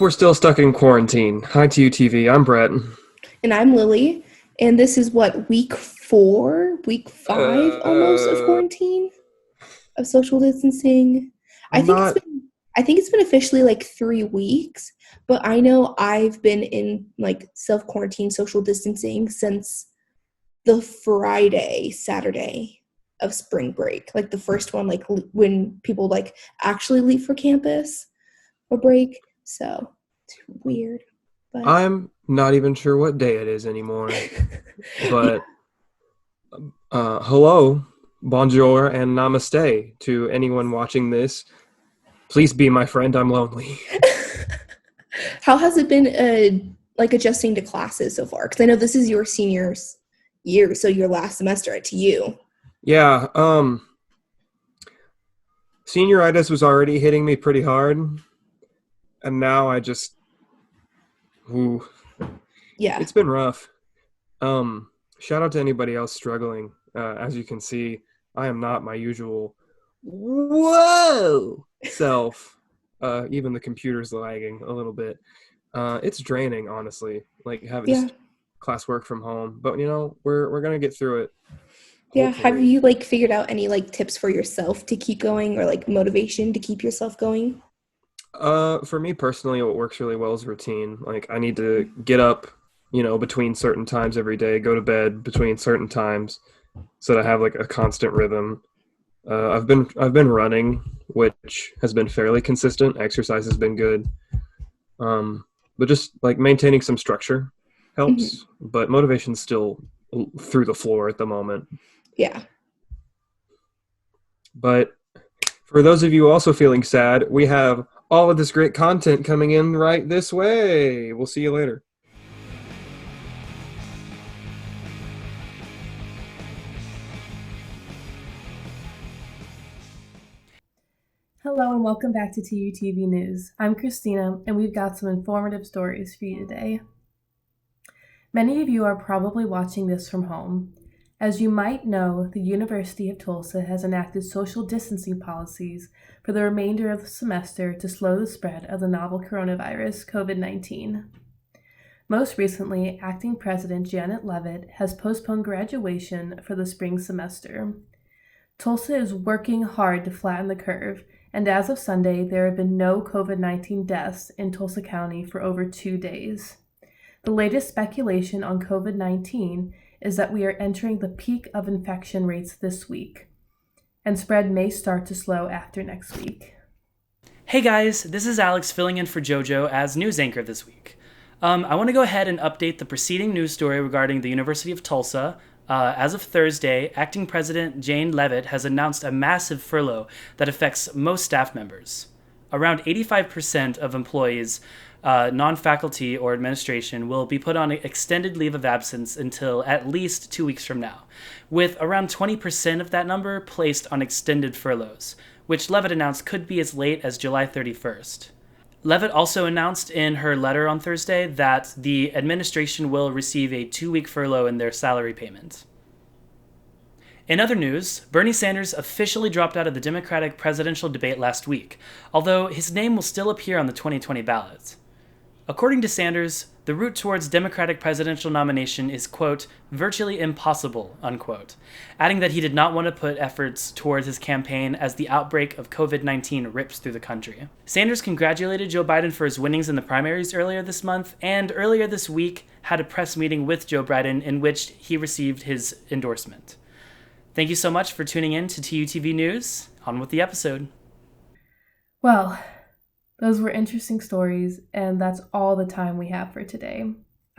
We're still stuck in quarantine. Hi TUTV, I'm Brett. And I'm Lily. And this is what, week 5 almost of quarantine, of social distancing. I think it's been officially like 3 weeks, but I know I've been in like self-quarantine social distancing since the Saturday of spring break. Like the first one, like when people like actually leave for campus or break. So it's weird. But I'm not even sure what day it is anymore. But hello, bonjour, and namaste to anyone watching this. Please be my friend. I'm lonely. How has it been like adjusting to classes so far? Because I know this is your senior's year, so your last semester at TU. Yeah, senioritis was already hitting me pretty hard. And now Yeah. It's been rough. Shout out to anybody else struggling. As you can see, I am not my usual self. Even the computer's lagging a little bit. It's draining, honestly, like having just classwork from home. But we're gonna get through it. Yeah. Hopefully. Have you like figured out any like tips for yourself to keep going, or like motivation to keep yourself going? For me personally, what works really well is routine. Like I need to get up, between certain times every day, go to bed between certain times, so that I have like a constant rhythm. I've been running, which has been fairly consistent. Exercise has been good, but just like maintaining some structure helps. Mm-hmm. But motivation's still through the floor at the moment. Yeah. But for those of you also feeling sad, we have all of this great content coming in right this way. We'll see you later. Hello and welcome back to TUTV News. I'm Christina and we've got some informative stories for you today. Many of you are probably watching this from home. As you might know, the University of Tulsa has enacted social distancing policies for the remainder of the semester to slow the spread of the novel coronavirus, COVID-19. Most recently, Acting President Janet Leavitt has postponed graduation for the spring semester. Tulsa is working hard to flatten the curve, and as of Sunday, there have been no COVID-19 deaths in Tulsa County for over 2 days. The latest speculation on COVID-19 is that we are entering the peak of infection rates this week, and spread may start to slow after next week. Hey guys, this is Alex filling in for JoJo as news anchor this week. I want to go ahead and update the preceding news story regarding the University of Tulsa. As of Thursday, Acting President Jane Leavitt has announced a massive furlough that affects most staff members. Around 85% of employees, non-faculty or administration, will be put on extended leave of absence until at least 2 weeks from now, with around 20% of that number placed on extended furloughs, which Leavitt announced could be as late as July 31st. Leavitt also announced in her letter on Thursday that the administration will receive a 2-week furlough in their salary payment. In other news, Bernie Sanders officially dropped out of the Democratic presidential debate last week, although his name will still appear on the 2020 ballot. According to Sanders, the route towards Democratic presidential nomination is, quote, virtually impossible, unquote, adding that he did not want to put efforts towards his campaign as the outbreak of COVID-19 rips through the country. Sanders congratulated Joe Biden for his winnings in the primaries earlier this month, and earlier this week had a press meeting with Joe Biden in which he received his endorsement. Thank you so much for tuning in to TUTV News. On with the episode. Well, those were interesting stories, and that's all the time we have for today.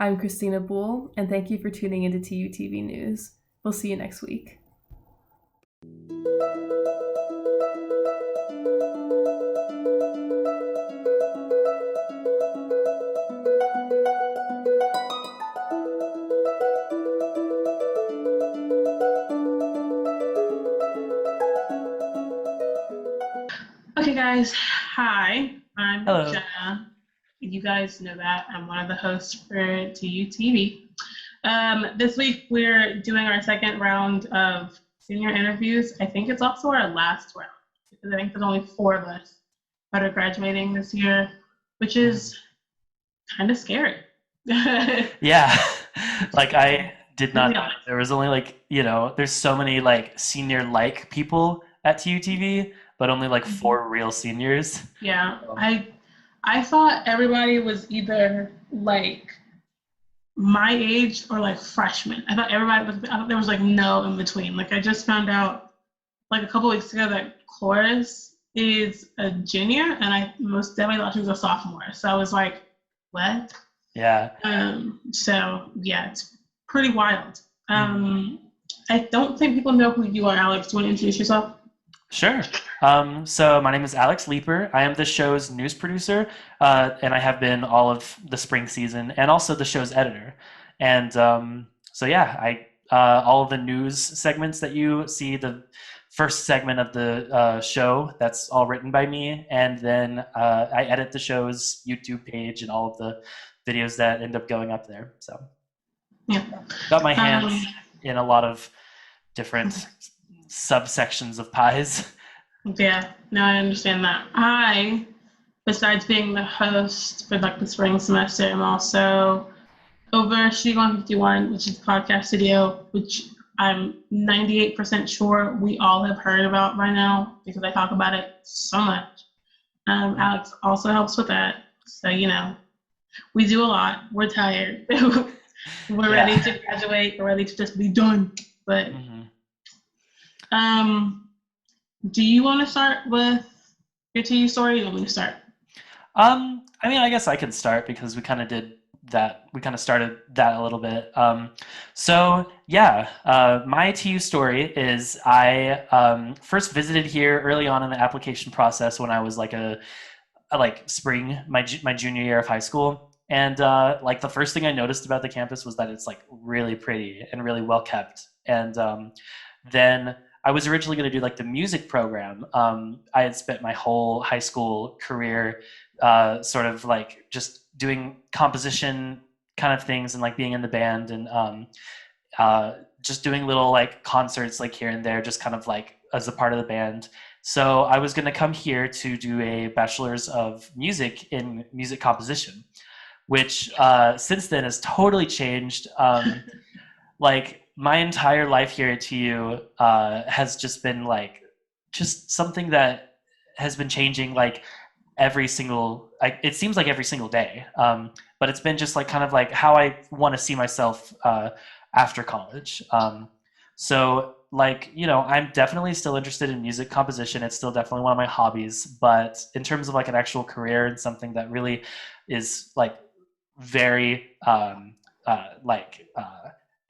I'm Christina Bull, and thank you for tuning into TUTV News. We'll see you next week. Okay, guys. Hi, I'm Hello. Jenna. You guys know that I'm one of the hosts for TUTV. This week we're doing our second round of senior interviews. I think it's also our last round because I think there's only 4 of us that are graduating this year, which is kind of scary. Yeah. Like I did not know there was only like, there's so many like senior like people at TUTV, but only like 4 real seniors. Yeah. I thought everybody was either like my age or like freshmen. I thought there was like no in between. Like I just found out like a couple weeks ago that Chloris is a junior and I most definitely thought she was a sophomore. So I was like, what? Yeah. So yeah, it's pretty wild. I don't think people know who you are, Alex. Do you want to introduce yourself? Sure. So my name is Alex Leeper. I am the show's news producer, and I have been all of the spring season, and also the show's editor. And so yeah, all of the news segments that you see, the first segment of the show, that's all written by me, and then I edit the show's YouTube page and all of the videos that end up going up there. So yeah, got my hands in a lot of different subsections of pies. Yeah, no, I understand that. I, besides being the host for like the spring semester, I'm also over Shooting on 51, which is a podcast studio, which I'm 98% sure we all have heard about by now because I talk about it so much. Alex also helps with that. So, we do a lot. We're tired. We're ready to graduate. We're ready to just be done. But do you want to start with your TU story? Or do you want me to start? I mean, I guess I can start because we kind of did that. We kind of started that a little bit. So yeah, my TU story is I first visited here early on in the application process when I was like like spring, my junior year of high school. And like the first thing I noticed about the campus was that it's like really pretty and really well kept. And then I was originally going to do like the music program. I had spent my whole high school career sort of like just doing composition kind of things and like being in the band and just doing little like concerts like here and there, just kind of like as a part of the band. So I was going to come here to do a bachelor's of music in music composition, which since then has totally changed. Like my entire life here at TU has just been like just something that has been changing like it seems like every single day, but it's been just like kind of like how I want to see myself after college. So like, I'm definitely still interested in music composition. It's still definitely one of my hobbies, but in terms of like an actual career and something that really is like very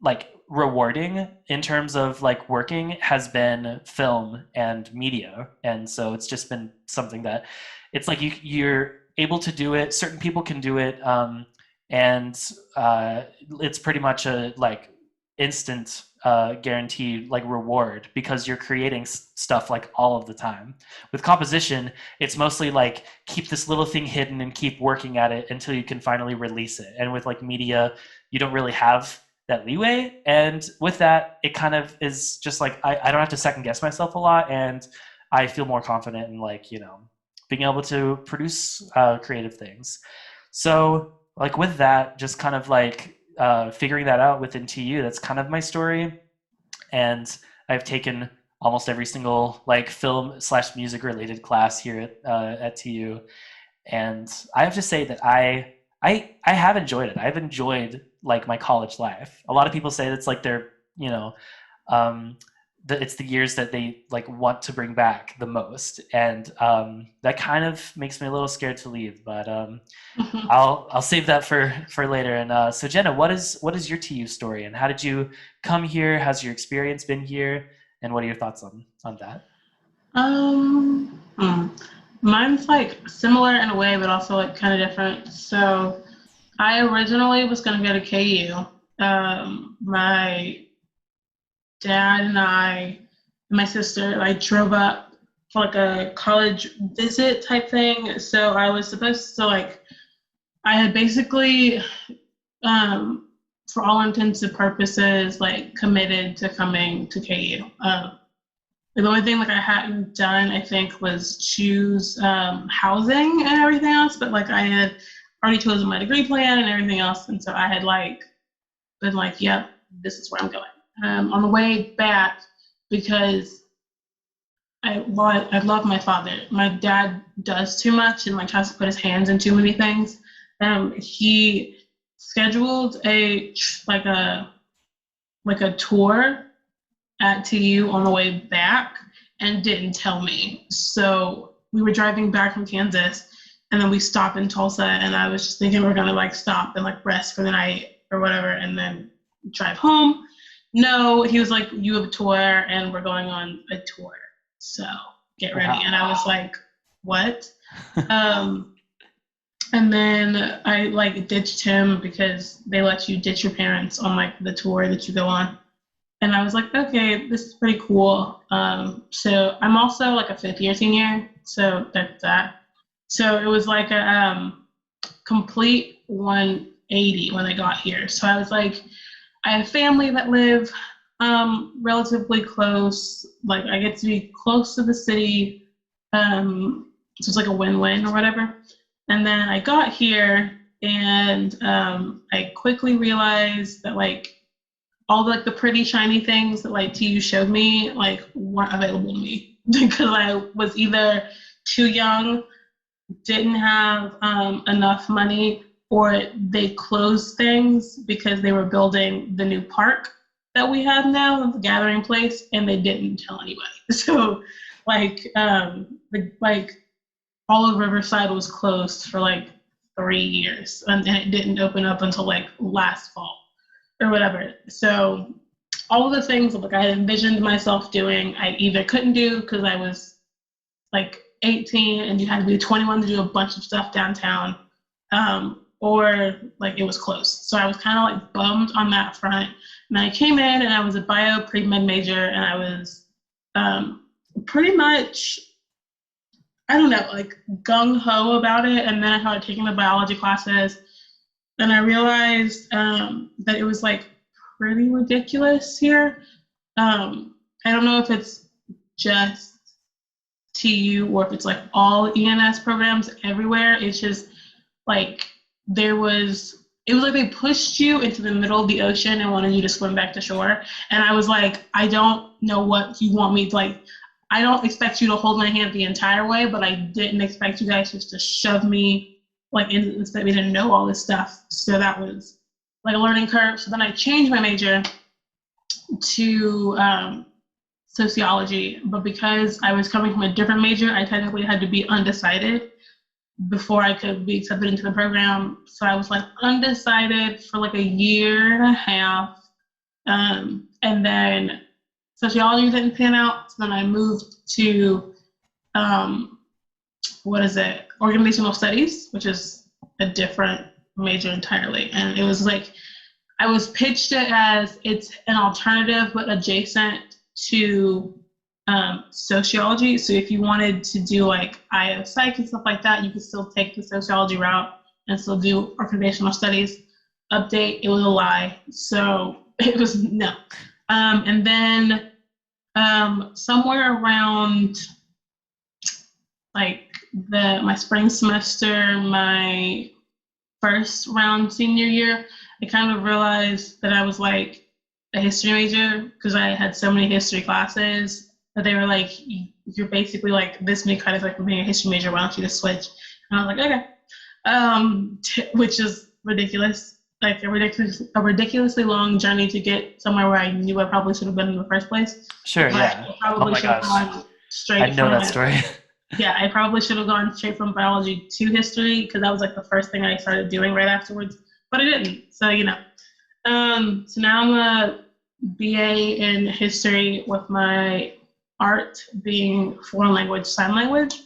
like rewarding in terms of like working has been film and media. And so it's just been something that it's like you're able to do it. Certain people can do it. And it's pretty much a like instant guaranteed like reward because you're creating stuff like all of the time. With composition, it's mostly like keep this little thing hidden and keep working at it until you can finally release it. And with like media, you don't really have that leeway. And with that, it kind of is just like I don't have to second guess myself a lot, and I feel more confident in like being able to produce creative things. So like with that, just kind of like figuring that out within TU, that's kind of my story. And I've taken almost every single like film / music related class here at TU. And I have to say that I have enjoyed it. I've enjoyed like my college life. A lot of people say that's like their, um, it's the years that they like want to bring back the most, and that kind of makes me a little scared to leave. But I'll save that for later. And so Jenna, what is your TU story, and how did you come here? How's your experience been here, and what are your thoughts on that? Mine's like similar in a way, but also like kind of different. So I originally was going to go to KU. My dad and I, and my sister, like drove up for like a college visit type thing. So I was supposed to like, I had basically, for all intents and purposes, like committed to coming to KU. The only thing like I hadn't done, I think, was choose housing and everything else. But like I had already chosen my degree plan and everything else, and so I had like been like, yep, this is where I'm going. On the way back, because I love my father. My dad does too much and like tries to put his hands in too many things. He scheduled a tour at TU on the way back and didn't tell me. So we were driving back from Kansas, and then we stopped in Tulsa, and I was just thinking we're gonna like stop and like rest for the night or whatever and then drive home. No, he was like, you have a tour and we're going on a tour, so get ready. Wow. And I was like, what? And then I like ditched him because they let you ditch your parents on like the tour that you go on. And I was like, okay, this is pretty cool. So I'm also like a 5th year senior, so that's that. So it was like a complete 180 when I got here. So I was like, I have family that live relatively close. Like I get to be close to the city. So it's like a win-win or whatever. And then I got here, and I quickly realized that like all the pretty shiny things that like TU showed me like weren't available to me because I was either too young, didn't have enough money, or they closed things because they were building the new park that we have now, the gathering place, and they didn't tell anybody. So like all of Riverside was closed for like 3 years, and it didn't open up until like last fall or whatever. So all of the things that like I had envisioned myself doing, I either couldn't do because I was like 18 and you had to be 21 to do a bunch of stuff downtown, or like it was closed. So I was kind of like bummed on that front. And I came in and I was a bio pre-med major, and I was pretty much, I don't know, like gung-ho about it. And then I started taking the biology classes, and I realized that it was like pretty ridiculous here. I don't know if it's just TU or if it's like all ENS programs everywhere. It's just like it was like they pushed you into the middle of the ocean and wanted you to swim back to shore. And I was like, I don't know what you want me to like. I don't expect you to hold my hand the entire way, but I didn't expect you guys just to shove me like in, expect me to know all this stuff. So that was like a learning curve. So then I changed my major to sociology, but because I was coming from a different major, I technically had to be undecided before I could be accepted into the program. So I was like undecided for like a year and a half. And then sociology didn't pan out. So then I moved to, organizational studies, which is a different major entirely. And it was like, I was pitched it as it's an alternative but adjacent to sociology. So if you wanted to do like IO psych and stuff like that, you could still take the sociology route and still do organizational studies. Update, it was a lie. So it was no. And then somewhere around like my spring semester, my first round senior year, I kind of realized that I was like a history major because I had so many history classes that they were like, you're basically like this many credits like from being a history major, why don't you just switch? And I was like, okay, which is ridiculous. like a ridiculously long journey to get somewhere where I knew I probably should have been in the first place. Sure, Like, yeah. I Oh probably my should have gosh. gone I straight know from that story. yeah, I probably should have gone straight from biology to history because that was like the first thing I started doing right afterwards, but I didn't. So so now I'm a BA in history with my art being foreign language, sign language,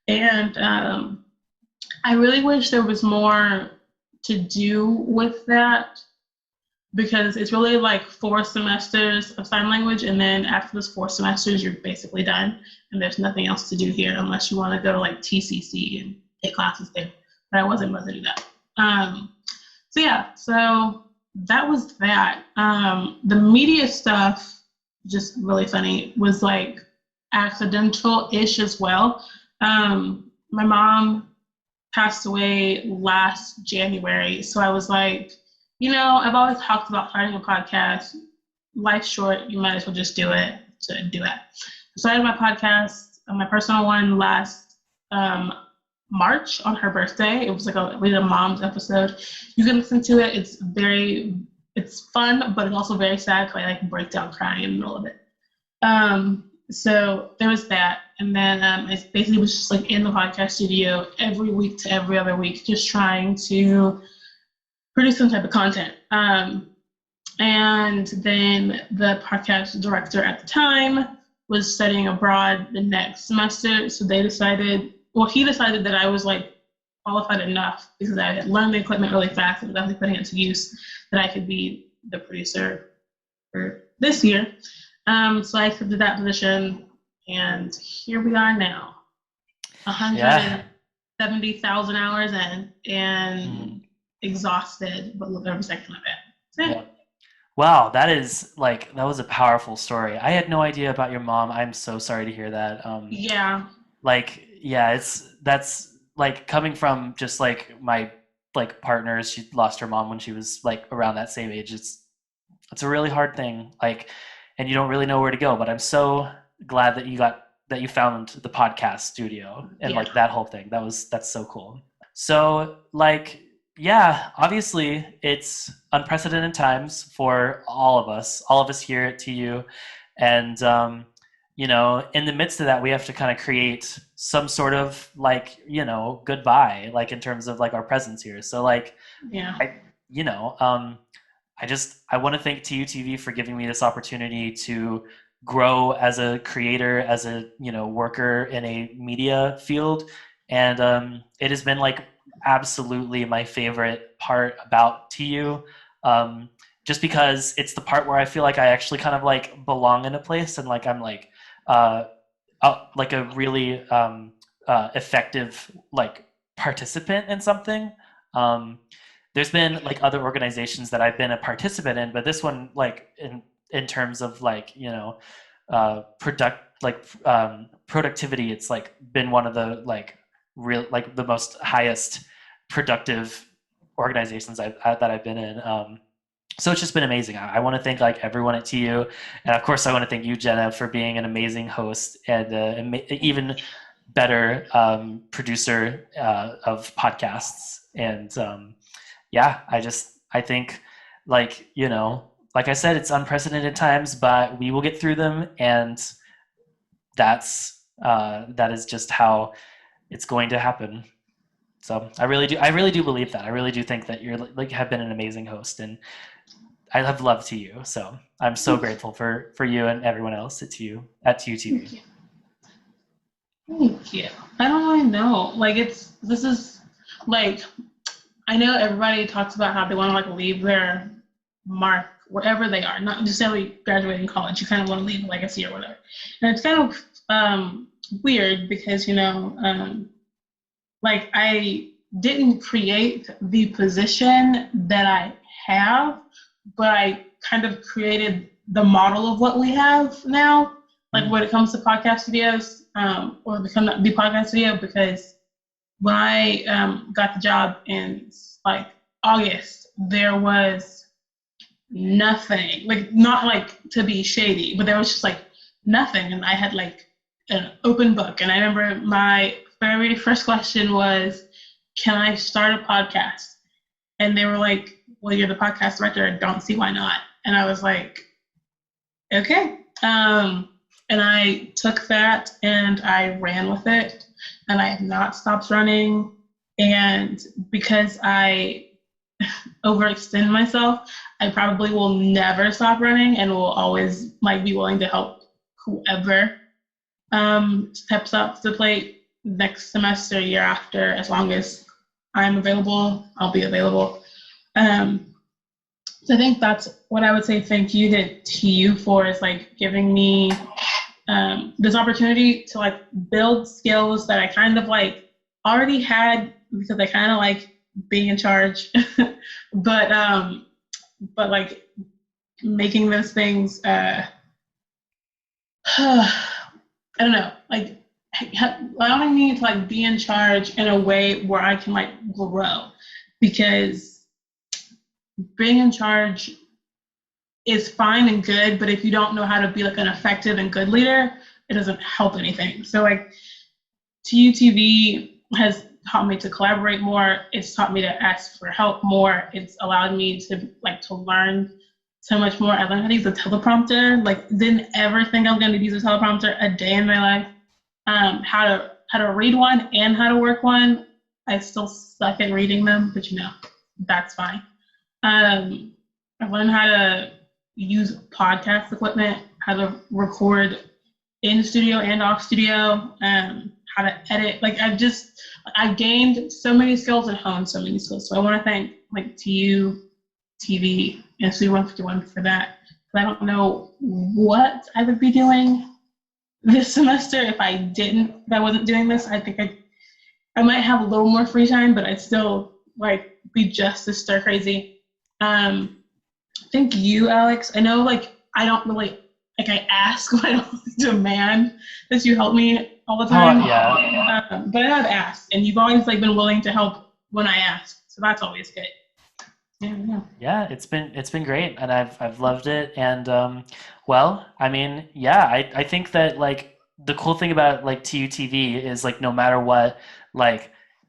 and I really wish there was more to do with that because it's really like 4 semesters of sign language, and then after those 4 semesters, you're basically done, and there's nothing else to do here unless you want to go to like TCC and take classes there. But I wasn't about to do that. So that was that. The media stuff, just really funny, was like accidental-ish as well. My mom passed away last January, so I was like, I've always talked about starting a podcast. Life's short, you might as well just do it. So do it. I started my podcast, my personal one, last March on her birthday. It was like we did a mom's episode. You can listen to it. It's fun, but it's also very sad because I like break down crying in the middle of it. So there was that. And then I basically was just like in the podcast studio every week to every other week, just trying to produce some type of content. And then the podcast director at the time was studying abroad the next semester. So he decided that I was like qualified enough because I had learned the equipment really fast and was definitely putting it to use that I could be the producer for this year. So I accepted that position, and here we are now, 170,000 hours in, and exhausted, but love every second of it. Yeah. Wow, that was a powerful story. I had no idea about your mom. I'm so sorry to hear that. Yeah. That's like coming from just like my like partners. She lost her mom when she was like around that same age. It's a really hard thing. Like, and you don't really know where to go. But I'm so glad that you found the podcast studio and like that whole thing. That's so cool. So like, yeah, obviously it's unprecedented times for all of us here at TU. And, in the midst of that, we have to kind of create some sort of like, goodbye, like in terms of like our presence here. So like, I want to thank TUTV for giving me this opportunity to grow as a creator, as a worker in a media field, and it has been like absolutely my favorite part about TU, just because it's the part where I feel like I actually kind of like belong in a place, and like I'm like a really effective like participant in something. There's been like other organizations that I've been a participant in, but this one, like in terms of like productivity, it's like been one of the like real like the most highest productive organizations that I've been in. So it's just been amazing. I want to thank like everyone at TU, and of course I want to thank you, Jenna, for being an amazing host and even better producer of podcasts. And I think like, like I said, it's unprecedented times, but we will get through them. And that is just how it's going to happen. So I really do believe that. I really do think that you're like have been an amazing host, and I have loved TU. So I'm so grateful for you and everyone else at TU TV. Thank you. I don't really know. Like this is like, I know everybody talks about how they want to like leave their mark wherever they are, not necessarily graduating college. You kind of want to leave a legacy or whatever. And it's kind of weird because, like I didn't create the position that I have, but I kind of created the model of what we have now, like when it comes to podcast studios, or become the podcast studio, because when I got the job in like August, there was nothing, like not like to be shady, but there was just like nothing. And I had like an open book. And I remember my very first question was, can I start a podcast? And they were like, well, you're the podcast director. I don't see why not. And I was like, okay. And I took that and I ran with it, and I have not stopped running. And because I overextend myself, I probably will never stop running and will always be willing to help whoever steps up to the plate next semester, year after. As long as I'm available, I'll be available. So I think that's what I would say thank you to TU for, is giving me this opportunity to build skills that I kind of already had, because I kind of like being in charge, but making those things, I don't know, allowing me to be in charge in a way where I can grow, because being in charge is fine and good, but if you don't know how to be an effective and good leader, it doesn't help anything. So TUTV has taught me to collaborate more. It's taught me to ask for help more. It's allowed me to learn so much more. I learned how to use a teleprompter. Didn't ever think I was going to use a teleprompter a day in my life. How to read one and how to work one. I still suck at reading them, but that's fine. I've learned how to use podcast equipment, how to record in studio and off studio, how to edit. I've gained so many skills and honed so many skills. So I want to thank TU, TV, and Studio 151 for that. I don't know what I would be doing this semester if I wasn't doing this. I think I might have a little more free time, but I'd still be just as stir crazy. Thank you, Alex. I know I don't really I ask, but I don't demand that you help me all the time. Yeah. But I have asked, and you've always been willing to help when I ask, so that's always good. Yeah, it's been great, and I've loved it. And I think that the cool thing about TUTV is no matter what, no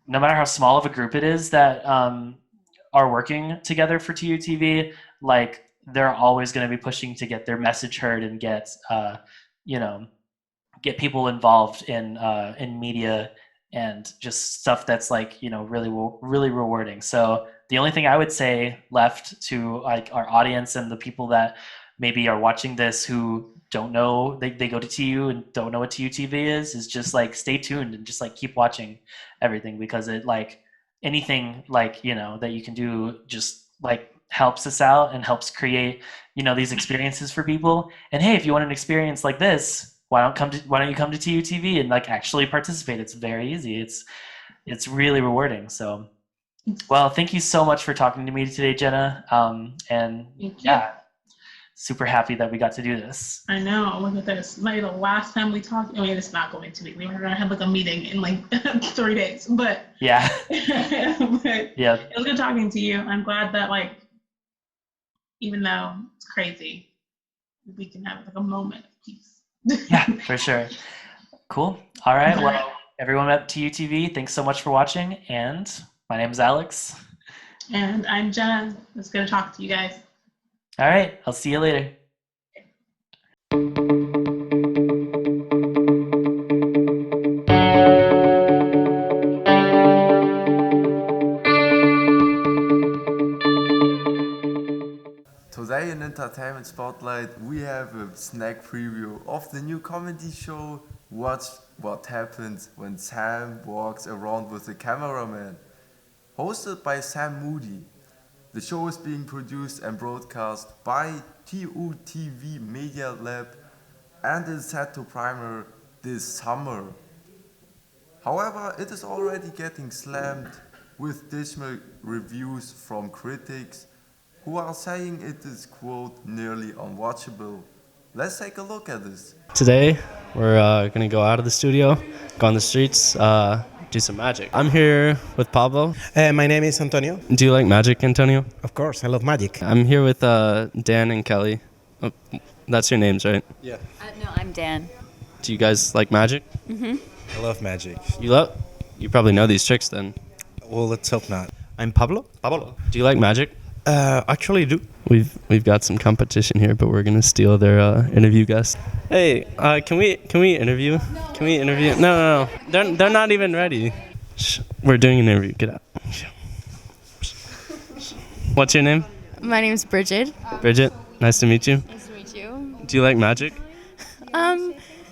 matter how small of a group it is that are working together for TUTV, they're always going to be pushing to get their message heard and get get people involved in media and just stuff that's really rewarding. So the only thing I would say left to our audience and the people that maybe are watching this who don't know, they go to TU and don't know what TUTV is just stay tuned and just keep watching everything, because it anything that you can do just helps us out and helps create these experiences for people. And hey, if you want an experience like this, why don't you come to TUTV and actually participate? It's very easy. It's really rewarding. So well, thank you so much for talking to me today, Jenna. And yeah, super happy that we got to do this. I know. Look at this. The last time we talked, it's not going to be. We were gonna have a meeting in 3 days, but yeah. But yeah, it was good talking to you. I'm glad that even though it's crazy, we can have a moment of peace. Yeah, for sure. Cool. All right. Well, everyone at TUTV, thanks so much for watching. And my name is Alex. And I'm Jenna. It's good to talk to you guys. All right. I'll see you later. Today in Entertainment Spotlight we have a snack preview of the new comedy show Watch What Happens When Sam Walks Around with a Cameraman, hosted by Sam Moody. The show is being produced and broadcast by TUTV Media Lab and is set to premiere this summer. However, it is already getting slammed with dismal reviews from critics who are saying it is, quote, nearly unwatchable. Let's take a look at this. Today, we're going to go out of the studio, go on the streets, do some magic. I'm here with Pablo. My name is Antonio. Do you like magic, Antonio? Of course, I love magic. I'm here with Dan and Kelly. Oh, that's your names, right? Yeah. No, I'm Dan. Do you guys like magic? Mm-hmm. I love magic. You probably know these tricks then. Well, let's hope not. I'm Pablo. Do you like magic? Actually, do. We've got some competition here, but we're gonna steal their interview guest. Hey, can we interview? Can we interview? No. They're not even ready. Shh, we're doing an interview. Get out. What's your name? My name's Bridget. Bridget. Nice to meet you. Nice to meet you. Do you like magic?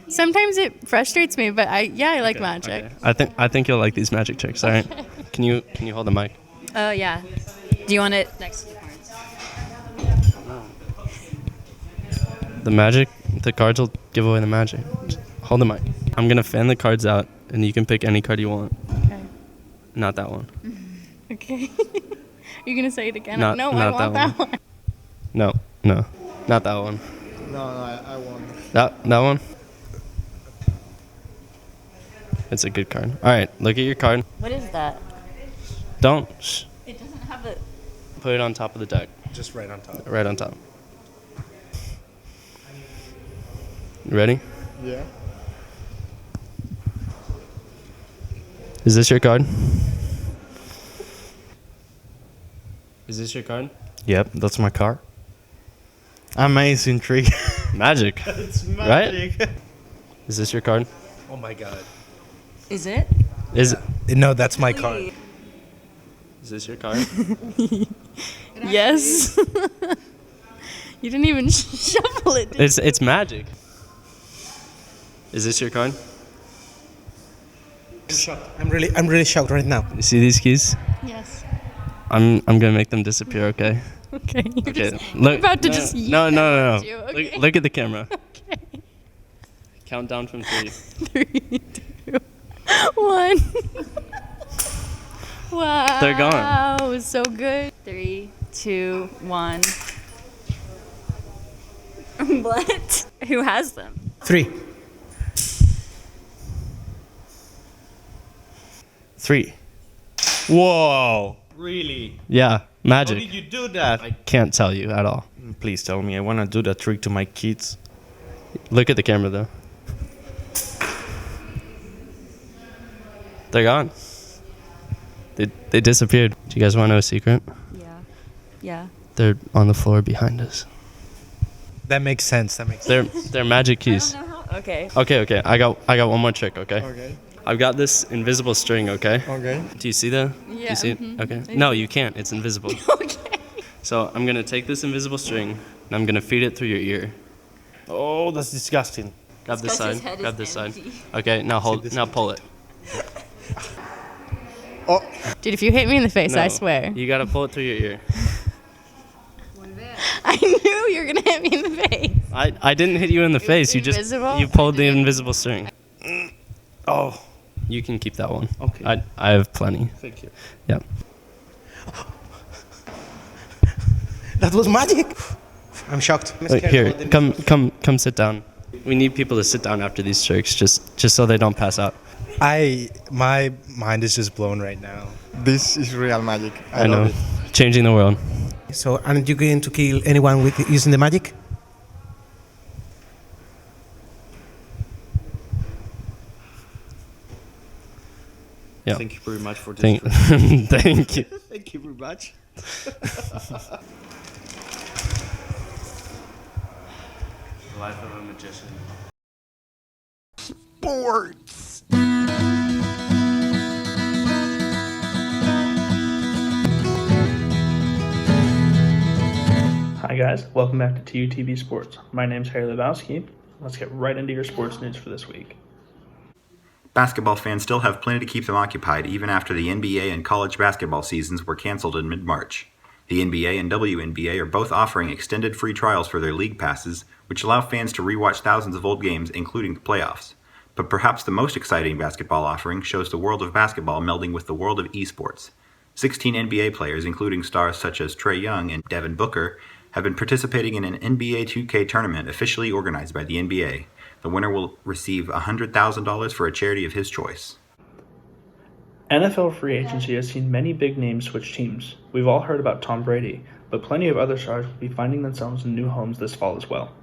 Sometimes it frustrates me, but I like magic. Okay. I think you'll like these magic tricks. All right. Can you hold the mic? Oh yeah. Do you want it next to the cards? The cards will give away the magic. Just hold the mic. I'm gonna fan the cards out, and you can pick any card you want. Okay. Not that one. Okay. Are you gonna say it again? Not I want that one. No, not that one. No, I won. That one. It's a good card. All right, look at your card. What is that? Don't. Shh. It doesn't have a... Put it on top of the deck. Just right on top. Right on top. You ready? Yeah. Is this your card? Is this your card? Yep, that's my car. Amazing trick. Magic. It's magic. Right? Is this your card? Oh my god. Is it? Is it? No, that's my car. Is this your card? Yes. You didn't even shuffle it. It's magic. Is this your card? I'm shocked. I'm really shocked right now. You see these keys? Yes. I'm gonna make them disappear. Okay. Okay. Okay. You're about to just No. Okay. Look at the camera. Okay. Count down from 3. 3, 2, 1. Wow. They're gone. Wow, it was so good. 3, 2, 1. What? Who has them? 3. 3. Whoa. Really? Yeah, magic. How did you do that? I can't tell you at all. Please tell me. I want to do that trick to my kids. Look at the camera though. They're gone. They disappeared. Do you guys want to know a secret? Yeah. They're on the floor behind us. That makes sense. They're magic keys. Okay. Okay. I got one more trick. Okay. Okay. I've got this invisible string. Okay. Okay. Do you see that? Yeah. Do you see it? Okay. No, you can't. It's invisible. Okay. So I'm gonna take this invisible string and I'm gonna feed it through your ear. Oh, that's disgusting. Grab this side. His head Grab is this side. empty. Okay. Now hold. Now pull it. Oh. Dude, if you hit me in the face, I No, swear. You gotta pull it through your ear. I knew you were gonna hit me in the face. I didn't hit you in the face. You just invisible? you pulled the invisible string. Oh. You can keep that one. Okay. I have plenty. Thank you. Yeah. That was magic. I'm shocked. Wait, here, come sit down. We need people to sit down after these tricks, just so they don't pass out. My mind is just blown right now. This is real magic. I know. love it. Changing the world. So, aren't you going to kill anyone with using the magic? Yeah. Thank you very much for this. Thank you. Thank you very much. Life of a magician. Sports. Hi guys, welcome back to TUTV Sports. My name's Harry Lebowski. Let's get right into your sports news for this week. Basketball fans still have plenty to keep them occupied even after the NBA and college basketball seasons were canceled in mid-March. The NBA and WNBA are both offering extended free trials for their league passes, which allow fans to rewatch thousands of old games, including the playoffs. But perhaps the most exciting basketball offering shows the world of basketball melding with the world of esports. 16 NBA players, including stars such as Trae Young and Devin Booker, have been participating in an NBA 2K tournament officially organized by the NBA. The winner will receive $100,000 for a charity of his choice. NFL free agency has seen many big names switch teams. We've all heard about Tom Brady, but plenty of other stars will be finding themselves in new homes this fall as well.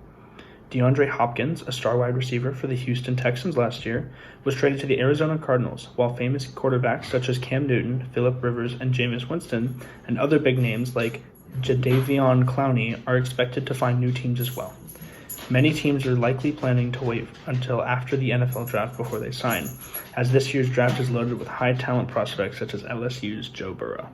DeAndre Hopkins, a star wide receiver for the Houston Texans last year, was traded to the Arizona Cardinals, while famous quarterbacks such as Cam Newton, Phillip Rivers, and Jameis Winston, and other big names like Jadeveon Clowney are expected to find new teams as well. Many teams are likely planning to wait until after the NFL draft before they sign, as this year's draft is loaded with high talent prospects such as LSU's Joe Burrow.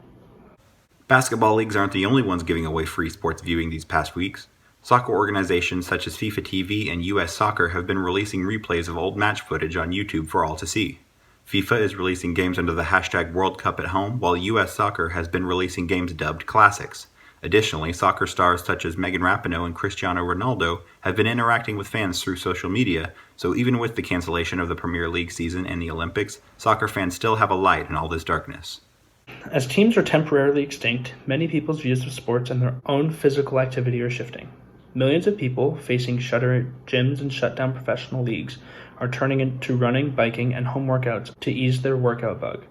Basketball leagues aren't the only ones giving away free sports viewing these past weeks. Soccer organizations such as FIFA TV and US Soccer have been releasing replays of old match footage on YouTube for all to see. FIFA is releasing games under the hashtag World Cup at home, while US Soccer has been releasing games dubbed classics. Additionally, soccer stars such as Megan Rapinoe and Cristiano Ronaldo have been interacting with fans through social media, so even with the cancellation of the Premier League season and the Olympics, soccer fans still have a light in all this darkness. As teams are temporarily extinct, many people's views of sports and their own physical activity are shifting. Millions of people facing shuttered gyms and shut down professional leagues are turning to running, biking, and home workouts to ease their workout bug.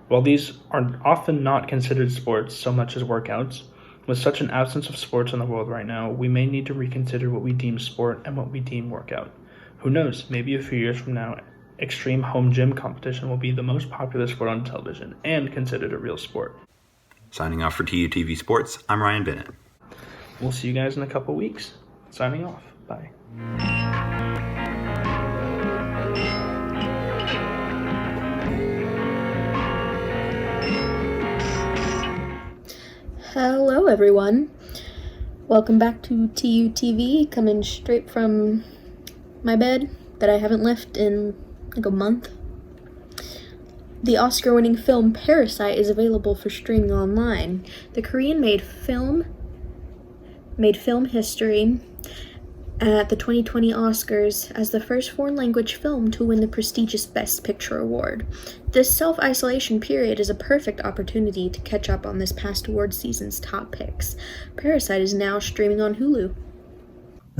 While these are often not considered sports so much as workouts, with such an absence of sports in the world right now, we may need to reconsider what we deem sport and what we deem workout. Who knows, maybe a few years from now, extreme home gym competition will be the most popular sport on television and considered a real sport. Signing off for TUTV Sports, I'm Ryan Bennett. We'll see you guys in a couple weeks. Signing off. Bye. Hello, everyone. Welcome back to TUTV, coming straight from my bed that I haven't left in like a month. The Oscar-winning film Parasite is available for streaming online. The Korean-made film history at the 2020 Oscars as the first foreign language film to win the prestigious Best Picture award. This self-isolation period is a perfect opportunity to catch up on this past award season's top picks. Parasite is now streaming on Hulu.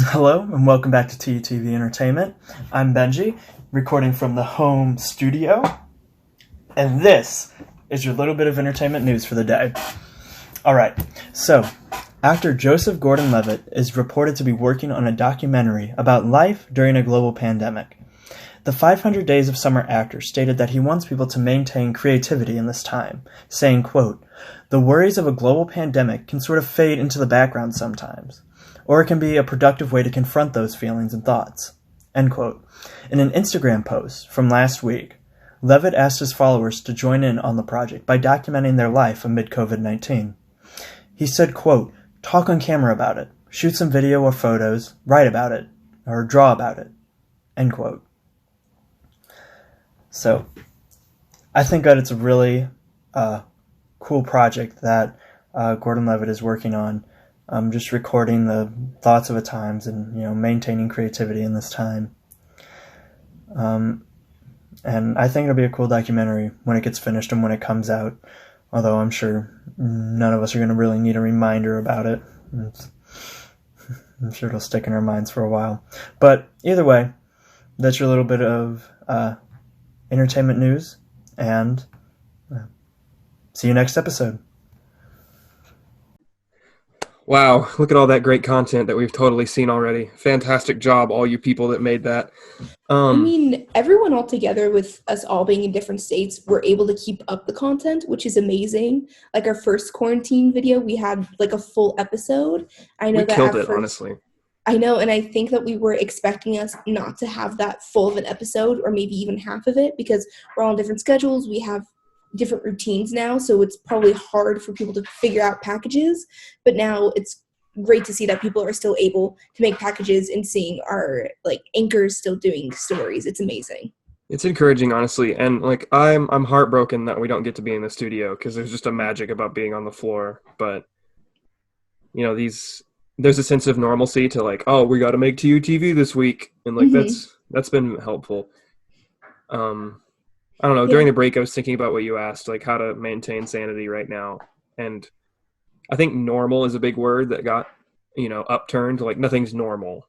Hello, and welcome back to TUTV Entertainment. I'm Benji, recording from the home studio, and this is your little bit of entertainment news for the day. Alright, so actor Joseph Gordon-Levitt is reported to be working on a documentary about life during a global pandemic. The 500 Days of Summer actor stated that he wants people to maintain creativity in this time, saying, quote, "The worries of a global pandemic can sort of fade into the background sometimes, or it can be a productive way to confront those feelings and thoughts," end quote. In an Instagram post from last week, Levitt asked his followers to join in on the project by documenting their life amid COVID-19. He said, quote, "Talk on camera about it, shoot some video or photos, write about it, or draw about it," end quote. So, I think that it's a really cool project that Gordon-Levitt is working on, just recording the thoughts of the times and, maintaining creativity in this time. And I think it'll be a cool documentary when it gets finished and when it comes out, although I'm sure none of us are going to really need a reminder about it. I'm sure it'll stick in our minds for a while. But either way, that's your little bit of entertainment news, and see you next episode. Wow, look at all that great content that we've totally seen already. Fantastic job, all you people that made that. I mean, everyone all together, with us all being in different states, were able to keep up the content, which is amazing. Like our first quarantine video, we had like a full episode. I know we that killed it, honestly. I know, and I think that we were expecting us not to have that full of an episode, or maybe even half of it, because we're all on different schedules. We have different routines now, so it's probably hard for people to figure out packages. But now it's great to see that people are still able to make packages and seeing our anchors still doing stories. It's amazing. It's encouraging, honestly, and I'm heartbroken that we don't get to be in the studio, because there's just a magic about being on the floor. But there's a sense of normalcy to oh, we got to make TUTV this week, and that's been helpful. I don't know. During the break, I was thinking about what you asked, how to maintain sanity right now, and I think normal is a big word that got upturned. Nothing's normal,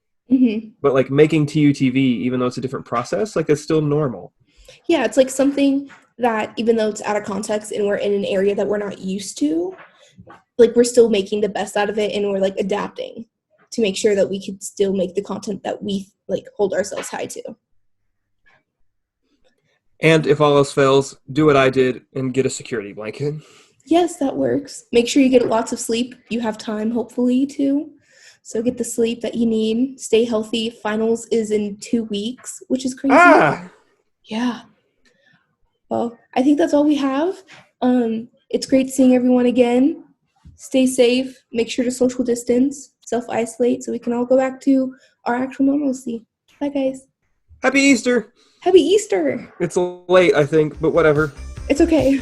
but making TUTV, even though it's a different process, it's still normal. Yeah, it's something that, even though it's out of context and we're in an area that we're not used to, we're still making the best out of it, and we're adapting to make sure that we can still make the content that we hold ourselves high to. And if all else fails, do what I did and get a security blanket. Yes, that works. Make sure you get lots of sleep. You have time, hopefully, too. So get the sleep that you need. Stay healthy. Finals is in 2 weeks, which is crazy. Yeah. Well, I think that's all we have. It's great seeing everyone again. Stay safe. Make sure to social distance, self-isolate, so we can all go back to our actual normalcy. Bye, guys. Happy Easter! Happy Easter! It's late, I think, but whatever. It's okay.